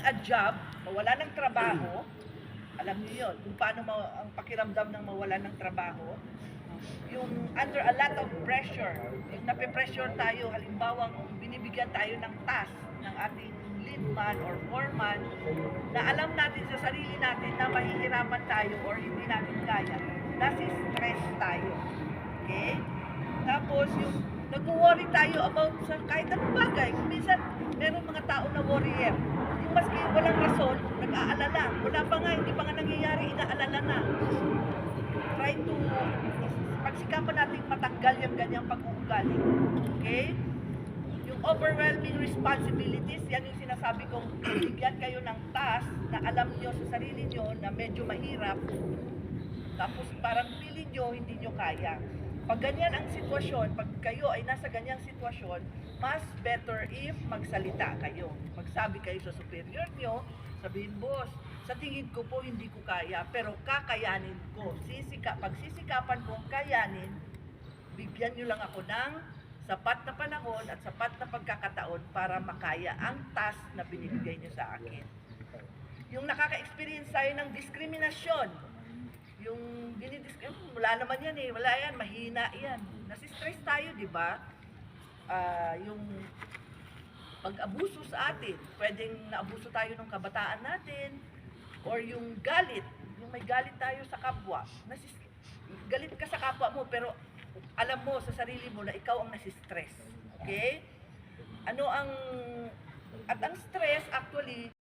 a job, mawala ng trabaho, alam niyo yun, kung paano ang pakiramdam ng mawala ng trabaho, yung under a lot of pressure, yung nape-pressure tayo, halimbawa binibigyan tayo ng task ng ating lead man or foreman, na alam natin sa sarili natin na mahihirapan tayo or hindi natin kaya, nasi-stress tayo. Okay? Tapos yung nag-worry tayo about sa kahit anong bagay. Kung minsan, meron mga tao na warrior. Yung maski walang rason, nag-aalala. Wala pa nga, hindi pa nga nangyayari, inaalala na. Try to, pagsikapan natin matanggal yung ganyang pag-uugali. Okay? Yung overwhelming responsibilities, yan yung sinasabi kong bigyan kayo ng task na alam nyo sa sarili nyo na medyo mahirap. Tapos parang feeling nyo, hindi nyo kaya. Pag ganyan ang sitwasyon, pag kayo ay nasa ganyang sitwasyon, mas better if magsalita kayo. Magsabi kayo sa superior nyo, sabihin, boss, sa tingin ko po hindi ko kaya, pero kakayanin ko. Pagsisikapan kong kayanin, bigyan nyo lang ako ng sapat na panahon at sapat na pagkakataon para makaya ang task na binibigay nyo sa akin. Yung nakaka-experience tayo ng diskriminasyon, yung wala naman yan wala yan, mahina yan. Nasi-stress tayo, di ba? Yung pag-abuso sa atin, pwedeng naabuso tayo ng kabataan natin, or yung galit, yung may galit tayo sa kapwa. Galit ka sa kapwa mo, pero alam mo sa sarili mo na ikaw ang nasi-stress. Okay? At ang stress actually,